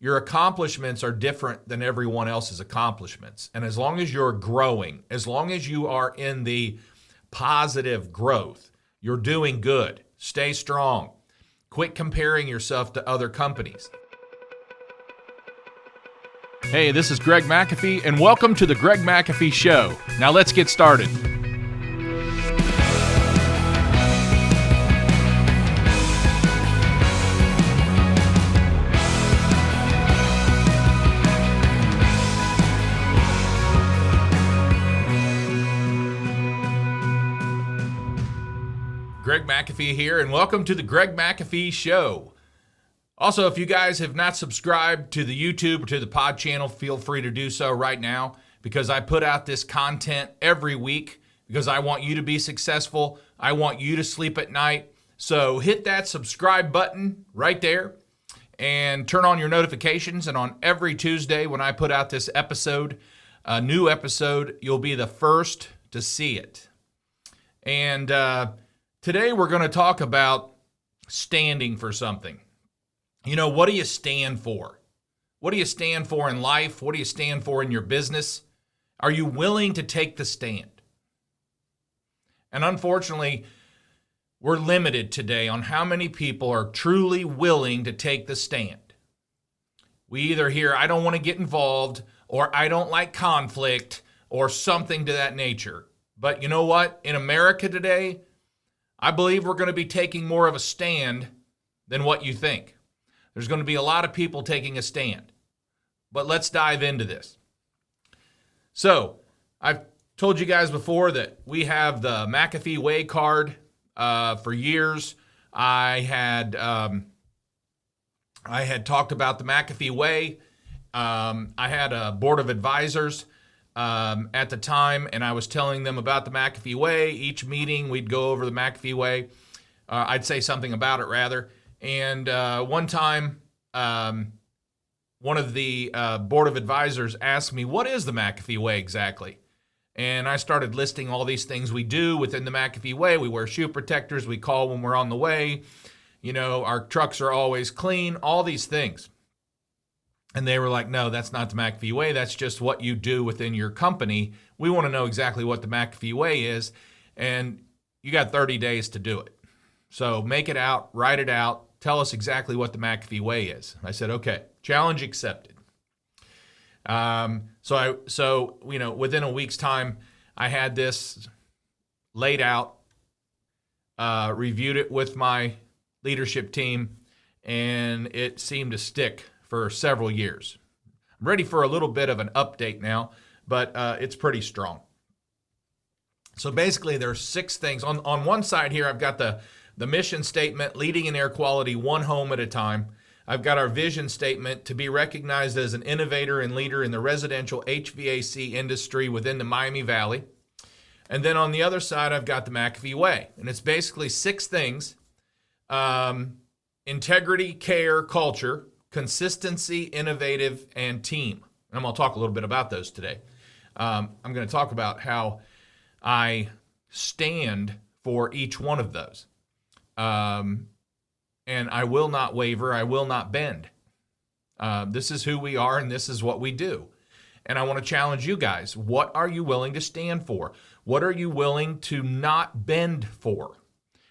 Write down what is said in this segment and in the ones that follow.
your accomplishments are different than everyone else's accomplishments. And as long as you're growing, as long as you are in the positive growth, you're doing good. Stay strong. Quit comparing yourself to other companies. Hey, this is Greg McAfee, and welcome to the Greg McAfee Show. Now let's get started. Greg McAfee here, and welcome to the Greg McAfee Show. Also, if you guys have not subscribed to the YouTube or to the pod channel, feel free to do so right now, because I put out this content every week because I want you to be successful. I want you to sleep at night. So hit that subscribe button right there and turn on your notifications. And on every Tuesday when I put out this episode, a new episode, you'll be the first to see it. And today we're going to talk about standing for something. You know, what do you stand for? What do you stand for in life? What do you stand for in your business? Are you willing to take the stand? And unfortunately, we're limited today on how many people are truly willing to take the stand. We either hear, I don't want to get involved, or I don't like conflict, or something to that nature. But you know what? In America today, I believe we're going to be taking more of a stand than what you think. There's going to be a lot of people taking a stand. But let's dive into this. So, I've told you guys before that we have the McAfee Way card for years. I had talked about the McAfee Way. I had a board of advisors at the time, and I was telling them about the McAfee Way. Each meeting, we'd go over the McAfee Way. I'd say something about it, rather. And one time, one of the board of advisors asked me, what is the McAfee Way exactly? And I started listing all these things we do within the McAfee Way. We wear shoe protectors. We call when we're on the way. You know, our trucks are always clean, all these things. And they were like, no, that's not the McAfee Way. That's just what you do within your company. We want to know exactly what the McAfee Way is. And you got 30 days to do it. So make it out, write it out, tell us exactly what the McAfee Way is. I said, okay, challenge accepted. So within a week's time, I had this laid out, reviewed it with my leadership team, and it seemed to stick for several years. I'm ready for a little bit of an update now, but it's pretty strong. So basically, there's 6 things. On one side here, I've got the mission statement, leading in air quality, one home at a time. I've got our vision statement, to be recognized as an innovator and leader in the residential HVAC industry within the Miami Valley. And then on the other side, I've got the McAfee Way. And it's basically 6 things: integrity, care, culture, consistency, innovative, and team. And I'm going to talk a little bit about those today. I'm going to talk about how I stand for each one of those. And I will not waver. I will not bend. This is who we are, and this is what we do. And I want to challenge you guys. What are you willing to stand for? What are you willing to not bend for?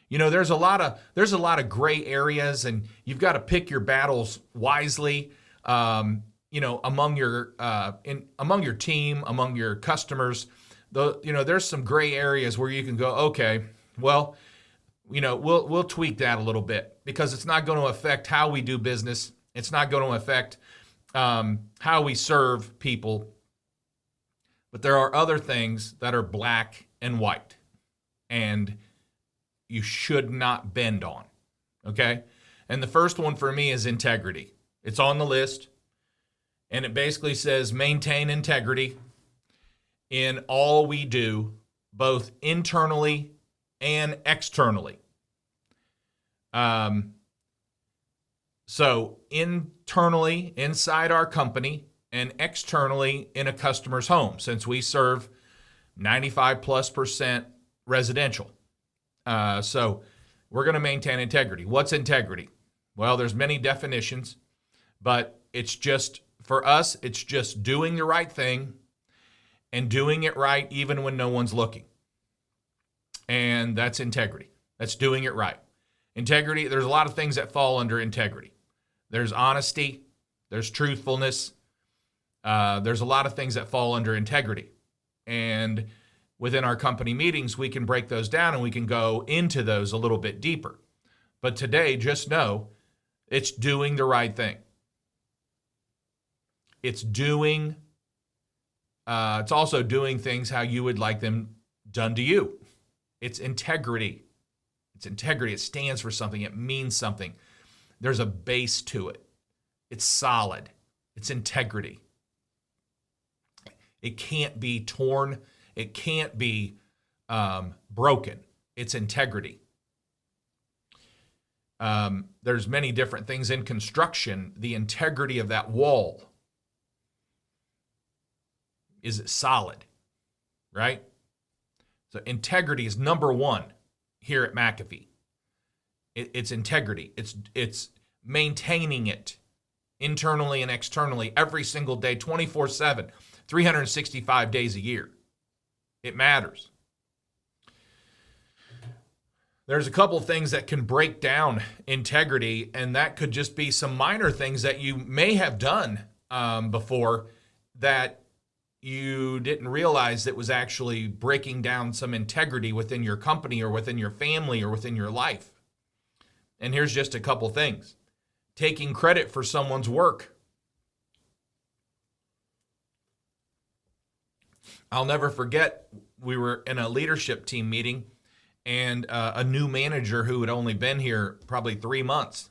You know, there's a lot of gray areas, and you've got to pick your battles wisely. Among your team, among your customers. There's some gray areas where you can go, okay, well, we'll tweak that a little bit, because it's not going to affect how we do business. It's not going to affect how we serve people. But there are other things that are black and white, and you should not bend on, okay? And the first one for me is integrity. It's on the list, and it basically says maintain integrity in all we do, both internally and externally. So internally inside our company, and externally in a customer's home, since we serve 95+% residential. So we're going to maintain integrity. What's integrity? Well, there's many definitions, but it's just, for us, it's just doing the right thing and doing it right even when no one's looking. And that's integrity. That's doing it right. Integrity, there's a lot of things that fall under integrity. There's honesty, there's truthfulness. There's a lot of things that fall under integrity. And within our company meetings, we can break those down and we can go into those a little bit deeper. But today, just know it's doing the right thing. It's also doing things how you would like them done to you. It's integrity. It's integrity. It stands for something. It means something. There's a base to it. It's solid. It's integrity. It can't be torn. It can't be broken. It's integrity. There's many different things in construction. The integrity of that wall. Is it solid? Right? So integrity is number one here at McAfee. It's integrity. It's maintaining it internally and externally every single day, 24/7, 365 days a year. It matters. There's a couple of things that can break down integrity, and that could just be some minor things that you may have done before that you didn't realize that was actually breaking down some integrity within your company or within your family or within your life. And here's just a couple things. Taking credit for someone's work. I'll never forget, we were in a leadership team meeting, and a new manager who had only been here probably 3 months.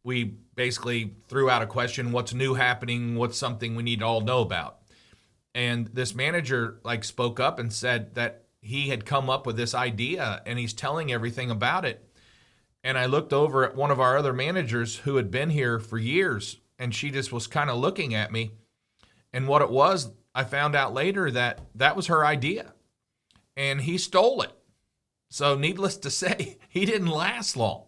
We basically threw out a question, what's new happening? What's something we need to all know about? And this manager spoke up and said that he had come up with this idea and he's telling everything about it. And I looked over at one of our other managers who had been here for years, and she just was kind of looking at me. And what it was, I found out later that that was her idea. And he stole it. So needless to say, he didn't last long.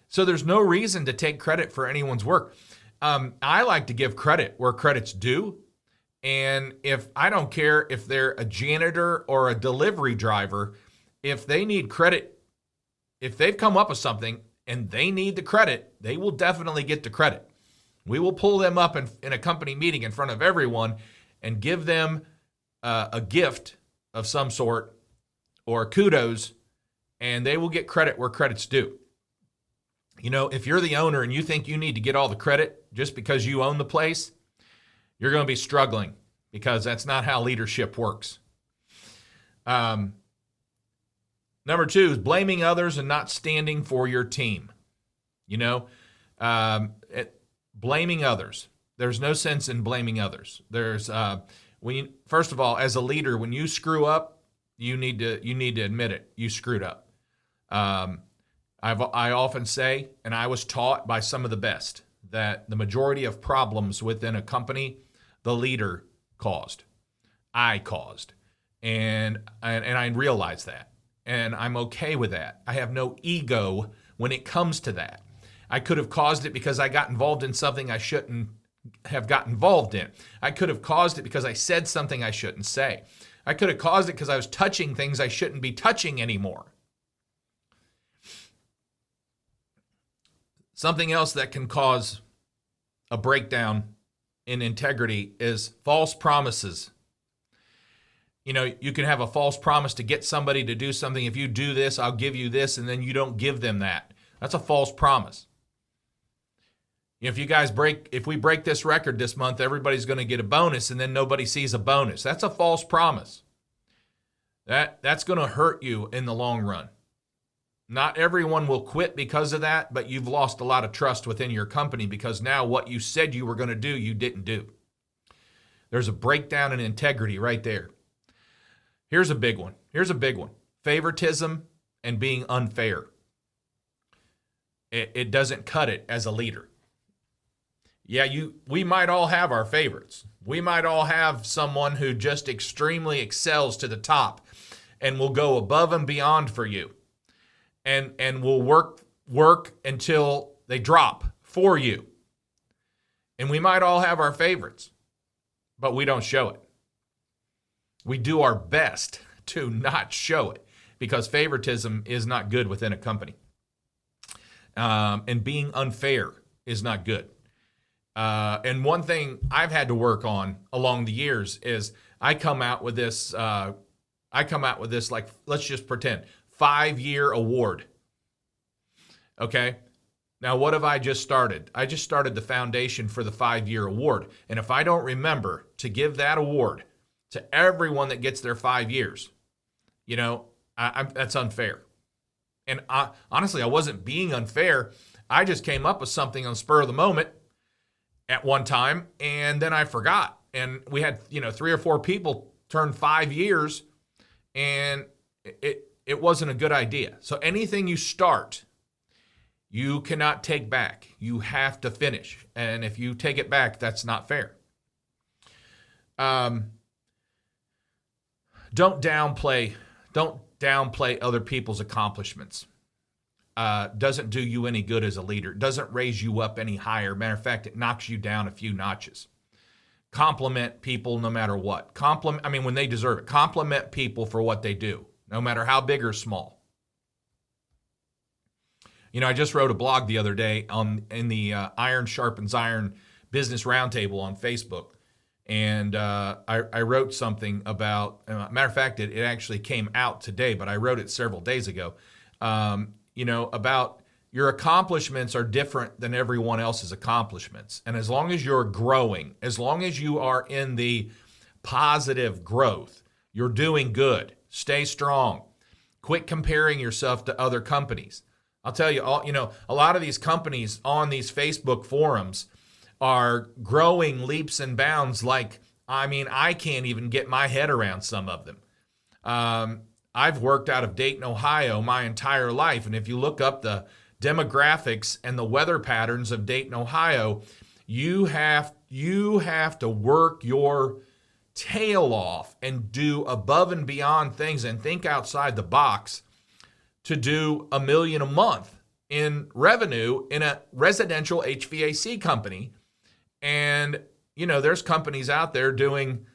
So there's no reason to take credit for anyone's work. I like to give credit where credit's due. And if I don't care if they're a janitor or a delivery driver, if they need credit, if they've come up with something and they need the credit, they will definitely get the credit. We will pull them up in a company meeting in front of everyone and give them a gift of some sort or kudos, and they will get credit where credit's due. You know, if you're the owner and you think you need to get all the credit just because you own the place, you're going to be struggling, because that's not how leadership works. Number 2 is blaming others and not standing for your team. You know, blaming others. There's no sense in blaming others. There's first of all, as a leader, when you screw up, you need to admit it. You screwed up. I often say, and I was taught by some of the best, that the majority of problems within a company, the leader caused. I caused. And I realize that. And I'm okay with that. I have no ego when it comes to that. I could have caused it because I got involved in something I shouldn't have got involved in. I could have caused it because I said something I shouldn't say. I could have caused it because I was touching things I shouldn't be touching anymore. Something else that can cause a breakdown in integrity is false promises. You know, you can have a false promise to get somebody to do something. If you do this, I'll give you this, and then you don't give them that. That's a false promise. If we break this record this month, everybody's going to get a bonus, and then nobody sees a bonus. That's a false promise. That's going to hurt you in the long run. Not everyone will quit because of that, but you've lost a lot of trust within your company because now what you said you were going to do, you didn't do. There's a breakdown in integrity right there. Here's a big one. Favoritism and being unfair. It doesn't cut it as a leader. Yeah, we might all have our favorites. We might all have someone who just extremely excels to the top and will go above and beyond for you. And will work until they drop for you. And we might all have our favorites, but we don't show it. We do our best to not show it because favoritism is not good within a company. And being unfair is not good. And one thing I've had to work on along the years is I come out with this, like, let's just pretend, 5-year award. Okay? Now, what have I just started? I just started the foundation for the 5-year award. And if I don't remember to give that award to everyone that gets their 5 years, that's unfair. And honestly, I wasn't being unfair. I just came up with something on the spur of the moment at one time, and then I forgot. And we had, 3 or 4 people turn 5 years, and it wasn't a good idea. So anything you start, you cannot take back. You have to finish. And if you take it back, that's not fair. Don't downplay other people's accomplishments. Doesn't do you any good as a leader. Doesn't raise you up any higher. Matter of fact, it knocks you down a few notches. Compliment people no matter what. When they deserve it. Compliment people for what they do, no matter how big or small. I just wrote a blog the other day in the Iron Sharpens Iron Business Roundtable on Facebook. And I wrote something about, matter of fact, it actually came out today, but I wrote it several days ago, about your accomplishments are different than everyone else's accomplishments. And as long as you're growing, as long as you are in the positive growth, you're doing good. Stay strong. Quit comparing yourself to other companies. I'll tell you, a lot of these companies on these Facebook forums are growing leaps and bounds I can't even get my head around some of them. I've worked out of Dayton, Ohio my entire life, and if you look up the demographics and the weather patterns of Dayton, Ohio, you have to work your tail off and do above and beyond things and think outside the box to do $1 million a month in revenue in a residential HVAC company. And, there's companies out there doing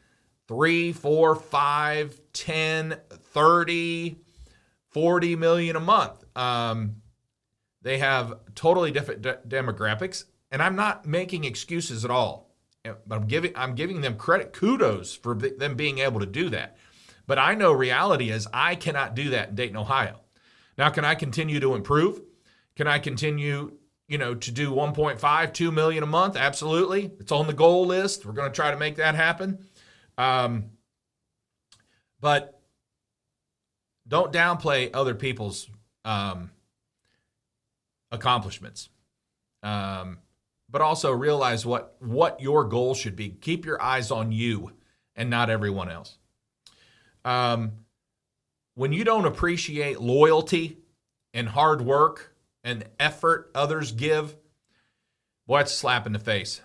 3, 4, 5, 10, 30, 40 million a month. They have totally different demographics, and I'm not making excuses at all. But I'm giving them credit, kudos for them being able to do that. But I know reality is I cannot do that in Dayton, Ohio. Now, can I continue to improve? Can I continue, to do 1.5, 2 million a month? Absolutely. It's on the goal list. We're going to try to make that happen. But don't downplay other people's accomplishments. But also realize what your goal should be. Keep your eyes on you and not everyone else. When you don't appreciate loyalty and hard work and effort others give, boy, it's a slap in the face.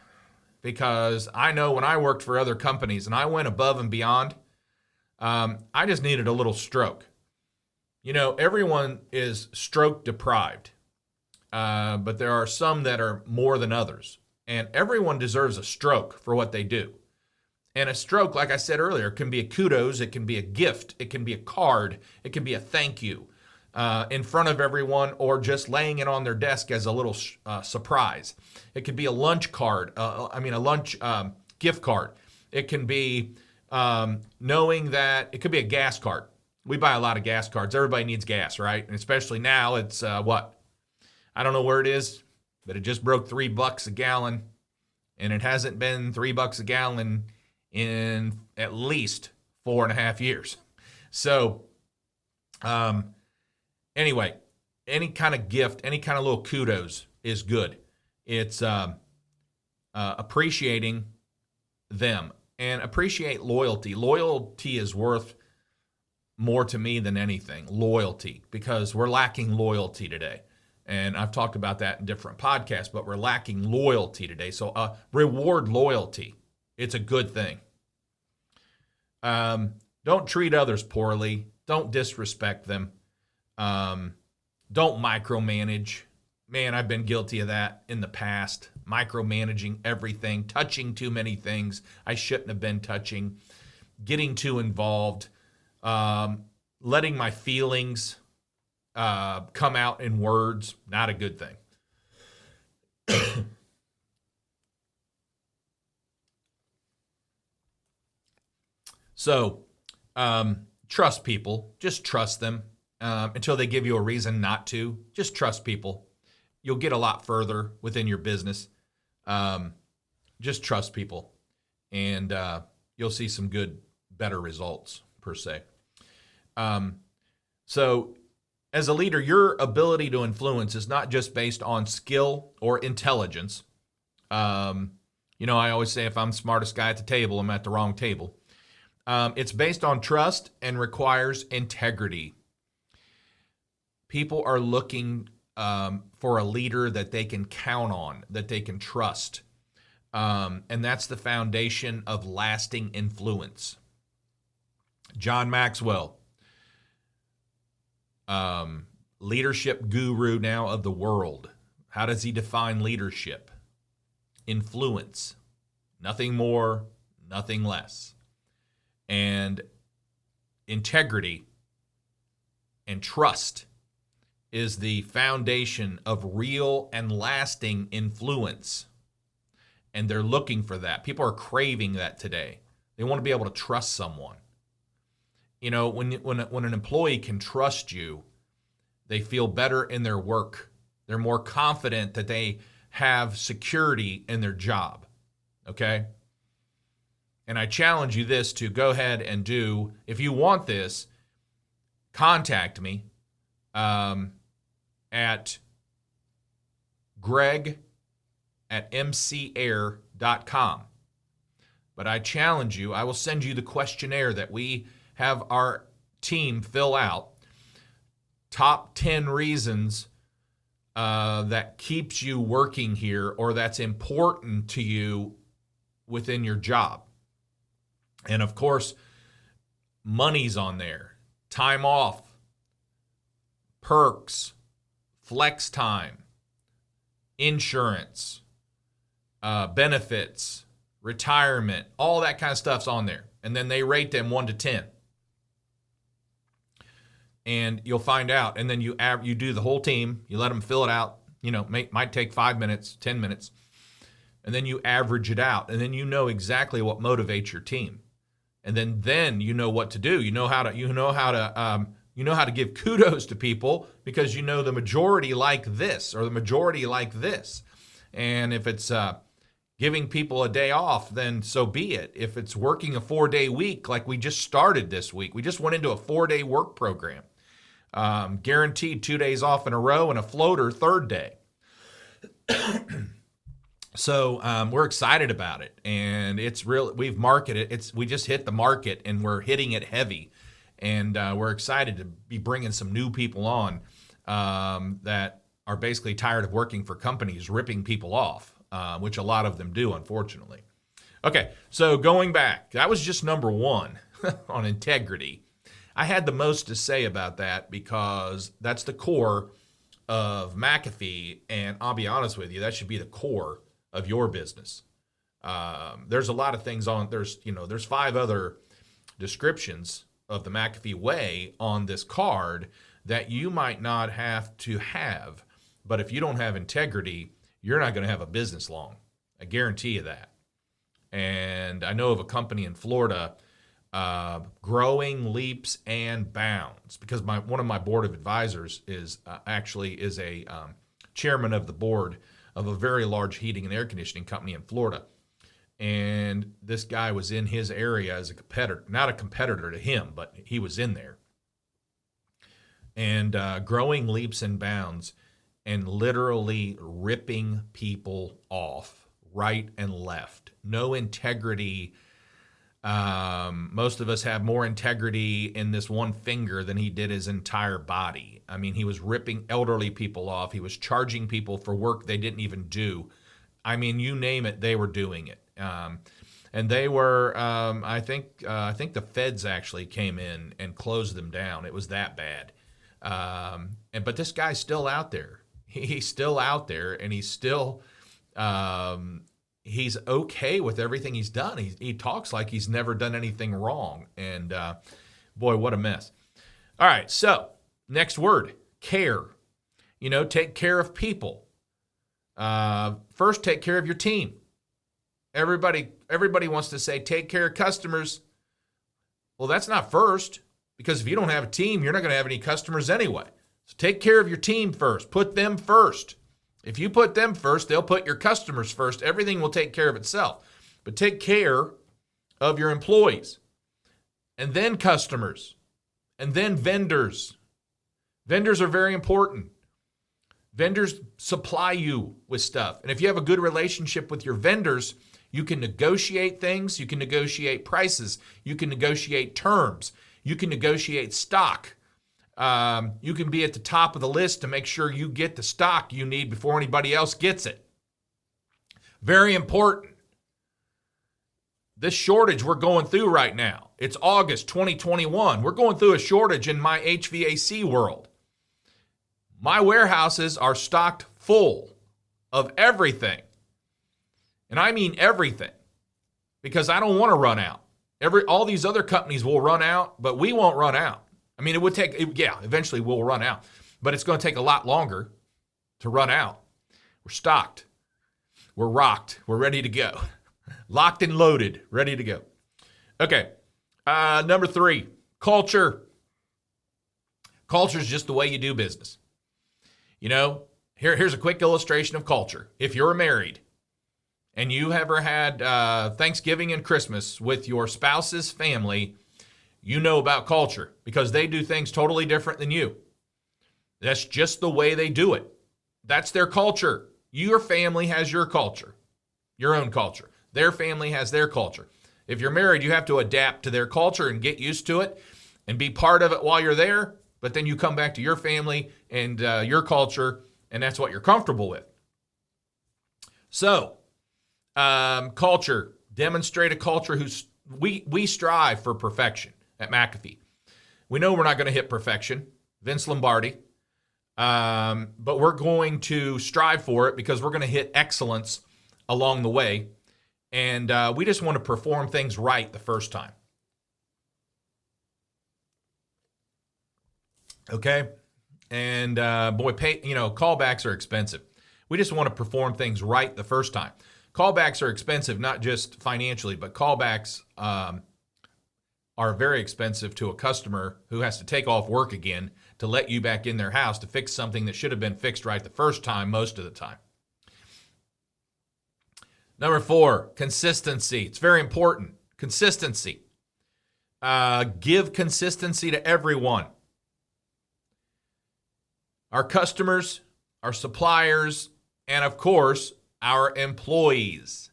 Because I know when I worked for other companies and I went above and beyond, I just needed a little stroke. Everyone is stroke deprived, but there are some that are more than others. And everyone deserves a stroke for what they do. And a stroke, like I said earlier, can be a kudos, it can be a gift, it can be a card, it can be a thank you in front of everyone, or just laying it on their desk as a little surprise. It could be a lunch card, a lunch gift card. It can be knowing that it could be a gas card. We buy a lot of gas cards. Everybody needs gas, right? And especially now, it's what? I don't know where it is, but it just broke $3 a gallon, and it hasn't been $3 a gallon in at least 4.5 years. So, anyway, any kind of gift, any kind of little kudos is good. It's appreciating them and appreciate loyalty. Loyalty is worth more to me than anything. Loyalty, because we're lacking loyalty today. And I've talked about that in different podcasts, but we're lacking loyalty today. So reward loyalty. It's a good thing. Don't treat others poorly. Don't disrespect them. Don't micromanage. man, I've been guilty of that in the past. Micromanaging everything, touching too many things I shouldn't have been touching, getting too involved, letting my feelings come out in words. Not a good thing. So, trust people. Just trust them until they give you a reason not to. Just trust people. You'll get a lot further within your business. Just trust people, and you'll see some better results, per se. So, as a leader, your ability to influence is not just based on skill or intelligence. I always say if I'm the smartest guy at the table, I'm at the wrong table. It's based on trust and requires integrity. People are looking for a leader that they can count on, that they can trust. And that's the foundation of lasting influence. John Maxwell, leadership guru now of the world. How does he define leadership? Influence. Nothing more, nothing less. And integrity and trust is the foundation of real and lasting influence. And they're looking for that. People are craving that today. They want to be able to trust someone. When an employee can trust you, they feel better in their work. They're more confident that they have security in their job. Okay? And I challenge you this to go ahead and do, if you want this, contact me at greg@mcair.com. But I challenge you, I will send you the questionnaire that we have our team fill out. Top 10 reasons that keeps you working here or that's important to you within your job. And of course, money's on there. Time off, perks, flex time, insurance, benefits, retirement, all that kind of stuff's on there. And then they rate them 1 to 10. And you'll find out. And then you do the whole team. You let them fill it out. Might take 5 minutes, 10 minutes. And then you average it out. And then you know exactly what motivates your team. And then you know what to do. You know how to give kudos to people because you know the majority like this or the majority like this. And if it's giving people a day off, then so be it. If it's working a 4-day week like we just started this week, we just went into a 4-day work program. Guaranteed 2 days off in a row and a floater third day. So we're excited about it, and it's real. We've marketed it. We just hit the market, and we're hitting it heavy, and we're excited to be bringing some new people on that are basically tired of working for companies ripping people off, which a lot of them do, unfortunately. Okay, so going back, that was just number one on integrity. I had the most to say about that because that's the core of McAfee, and I'll be honest with you, that should be the core of your business. There's a lot of things on, there's 5 other descriptions of the McAfee way on this card that you might not have to have, but if you don't have integrity, you're not going to have a business long. I guarantee you that. And I know of a company in Florida, growing leaps and bounds, because one of my board of advisors is a chairman of the board of a very large heating and air conditioning company in Florida. And this guy was in his area as a competitor, not a competitor to him, but he was in there. And growing leaps and bounds and literally ripping people off right and left. No integrity. Most of us have more integrity in this one finger than he did his entire body. I mean, he was ripping elderly people off. He was charging people for work they didn't even do. I mean, you name it, they were doing it. And they were, I think the feds actually came in and closed them down. It was that bad. But this guy's still out there. he's still out there, and he's still he's okay with everything he's done. He talks like he's never done anything wrong, and boy, what a mess. All right, so next word, care. Take care of people. First, take care of your team. Everybody wants to say, take care of customers. Well, that's not first, because if you don't have a team, you're not going to have any customers anyway. So take care of your team first. Put them first. If you put them first, they'll put your customers first. Everything will take care of itself. But take care of your employees, and then customers, and then vendors. Vendors are very important. Vendors supply you with stuff. And if you have a good relationship with your vendors, you can negotiate things. You can negotiate prices. You can negotiate terms. You can negotiate stock. You can be at the top of the list to make sure you get the stock you need before anybody else gets it. Very important. This shortage we're going through right now, it's August 2021. We're going through a shortage in my HVAC world. My warehouses are stocked full of everything. And I mean everything, because I don't want to run out. All these other companies will run out, but we won't run out. I mean, eventually we'll run out, but it's going to take a lot longer to run out. We're stocked. We're rocked. We're ready to go. Locked and loaded, ready to go. Okay, number 3, culture. Culture is just the way you do business. Here's a quick illustration of culture. If you're married and you ever had Thanksgiving and Christmas with your spouse's family, you know about culture, because they do things totally different than you. That's just the way they do it. That's their culture. Your family has your culture, your own culture. Their family has their culture. If you're married, you have to adapt to their culture and get used to it and be part of it while you're there. But then you come back to your family and your culture, and that's what you're comfortable with. So, culture. Demonstrate a culture we strive for perfection at McAfee. We know we're not going to hit perfection, Vince Lombardi, but we're going to strive for it, because we're going to hit excellence along the way. And we just want to perform things right the first time. Okay? And callbacks are expensive. We just want to perform things right the first time. Callbacks are expensive, not just financially, but callbacks are very expensive to a customer who has to take off work again to let you back in their house to fix something that should have been fixed right the first time, most of the time. Number 4, consistency. It's very important. Consistency. Give consistency to everyone. Our customers, our suppliers, and of course, our employees.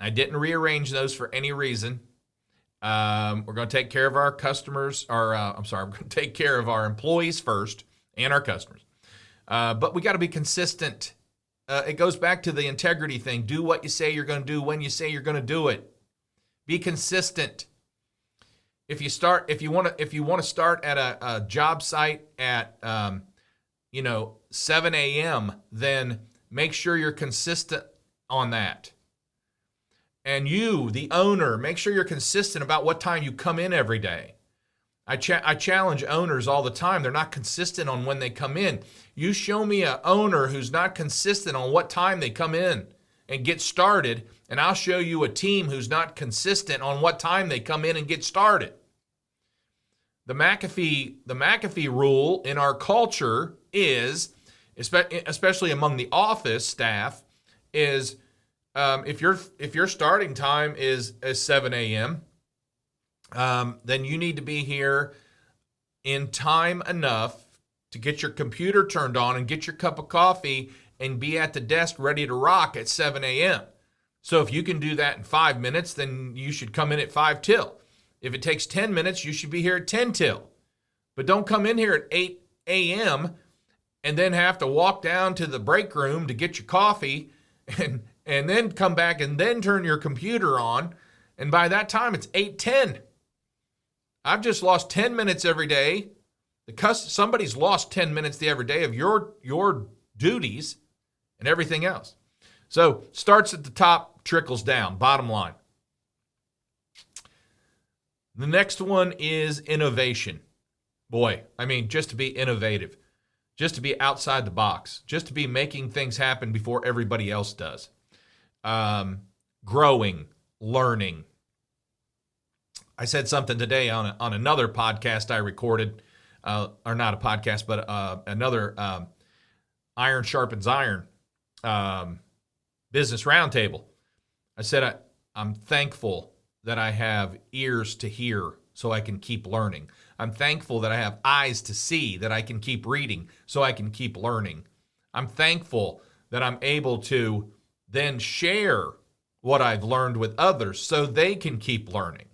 I didn't rearrange those for any reason. We're going to take care of our customers, we're going to take care of our employees first and our customers. But we got to be consistent. It goes back to the integrity thing. Do what you say you're going to do when you say you're going to do it. Be consistent. If you want to start at a job site at 7 a.m., then make sure you're consistent on that. And you, the owner, make sure you're consistent about what time you come in every day. I challenge owners all the time. They're not consistent on when they come in. You show me an owner who's not consistent on what time they come in and get started, and I'll show you a team who's not consistent on what time they come in and get started. The McAfee rule in our culture is, especially among the office staff, is if your starting time is 7 a.m., then you need to be here in time enough to get your computer turned on and get your cup of coffee and be at the desk ready to rock at 7 a.m. So if you can do that in 5 minutes, then you should come in at 5 till. If it takes 10 minutes, you should be here at 10 till. But don't come in here at 8 a.m. and then have to walk down to the break room to get your coffee and then come back and then turn your computer on. And by that time, it's 8:10. I've just lost 10 minutes every day. Somebody's lost 10 minutes every day of your duties, and everything else. So starts at the top, trickles down, bottom line. The next one is innovation. Boy, I mean, just to be innovative, just to be outside the box, just to be making things happen before everybody else does. Growing, learning. I said something today on another podcast I recorded, or not a podcast, but another Iron Sharpens Iron business roundtable. I said I'm thankful that I have ears to hear so I can keep learning. I'm thankful that I have eyes to see that I can keep reading so I can keep learning. I'm thankful that I'm able to then share what I've learned with others so they can keep learning.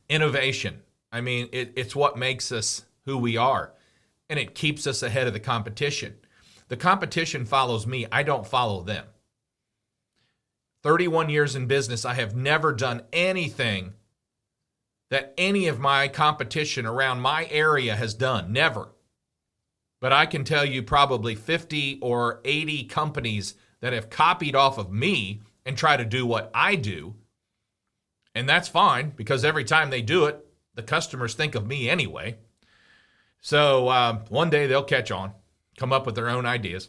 Innovation. I mean, it's what makes us who we are, and it keeps us ahead of the competition. The competition follows me. I don't follow them. 31 years in business, I have never done anything that any of my competition around my area has done. Never. But I can tell you probably 50 or 80 companies that have copied off of me and try to do what I do. And that's fine, because every time they do it, the customers think of me anyway. So one day they'll catch on, come up with their own ideas.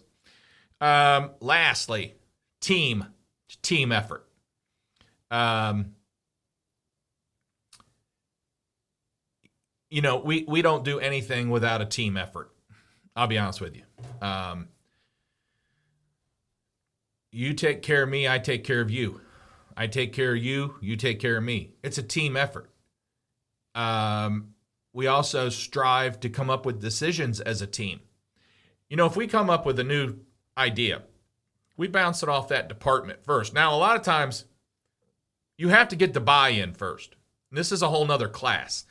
Lastly, team effort. We don't do anything without a team effort. I'll be honest with you. You take care of me, I take care of you. I take care of you, you take care of me. It's a team effort. We also strive to come up with decisions as a team. If we come up with a new idea, we bounce it off that department first. Now, a lot of times, you have to get the buy-in first. This is a whole nother class.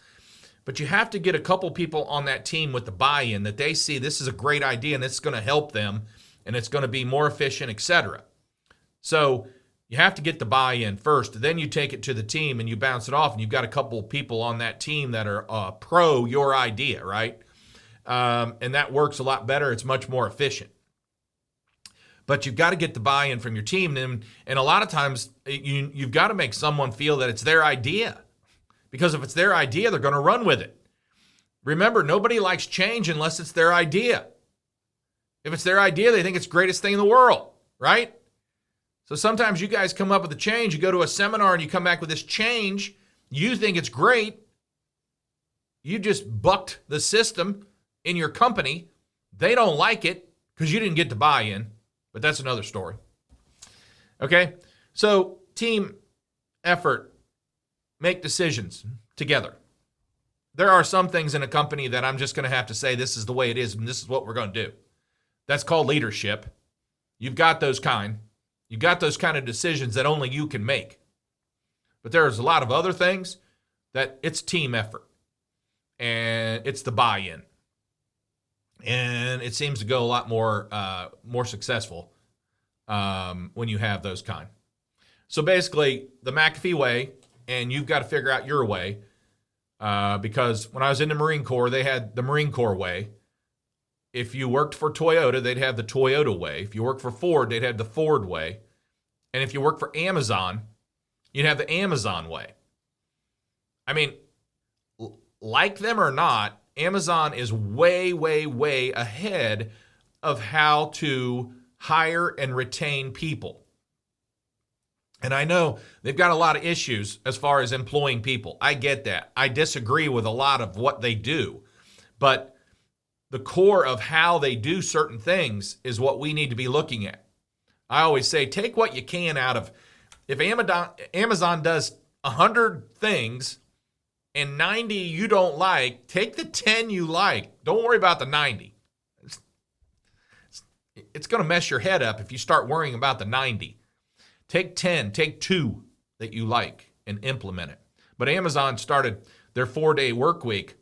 But you have to get a couple people on that team with the buy-in that they see this is a great idea and it's going to help them and it's going to be more efficient, etc. So you have to get the buy-in first. Then you take it to the team and you bounce it off, and you've got a couple of people on that team that are pro your idea, right? And that works a lot better. It's much more efficient. But you've got to get the buy-in from your team. And a lot of times you've got to make someone feel that it's their idea. Because if it's their idea, they're going to run with it. Remember, nobody likes change unless it's their idea. If it's their idea, they think it's the greatest thing in the world, right? So sometimes you guys come up with a change. You go to a seminar and you come back with this change. You think it's great. You just bucked the system in your company. They don't like it because you didn't get the buy-in. But that's another story. Okay? So team effort. Make decisions together. There are some things in a company that I'm just going to have to say this is the way it is and this is what we're going to do. That's called leadership. You've got those kind. You've got those kind of decisions that only you can make. But there's a lot of other things that it's team effort. And it's the buy-in. And it seems to go a lot more successful when you have those kind. So basically, the McAfee way, and you've got to figure out your way, because when I was in the Marine Corps, they had the Marine Corps way. If you worked for Toyota, they'd have the Toyota way. If you worked for Ford, they'd have the Ford way. And if you work for Amazon, you'd have the Amazon way. I mean, like them or not, Amazon is way, way, way ahead of how to hire and retain people. And I know they've got a lot of issues as far as employing people. I get that. I disagree with a lot of what they do. But the core of how they do certain things is what we need to be looking at. I always say, take what you can out of, if Amazon does 100 things and 90 you don't like, take the 10 you like. Don't worry about the 90. It's going to mess your head up if you start worrying about the 90. Take 10, take 2 that you like and implement it. But Amazon started their 4-day work week.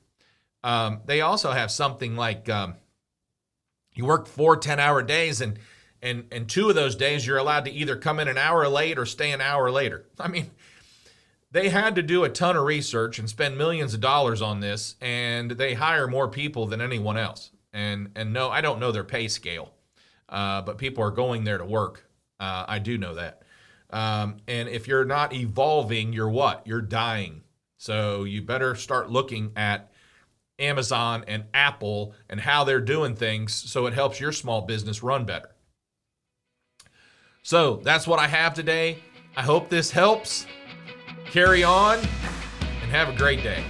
They also have something like you work 4 10-hour days, and 2 of those days you're allowed to either come in an hour late or stay an hour later. I mean, they had to do a ton of research and spend millions of dollars on this, and they hire more people than anyone else. And no, I don't know their pay scale, but people are going there to work. I do know that. And if you're not evolving, you're what? You're dying. So you better start looking at Amazon and Apple and how they're doing things so it helps your small business run better. So that's what I have today. I hope this helps. Carry on and have a great day.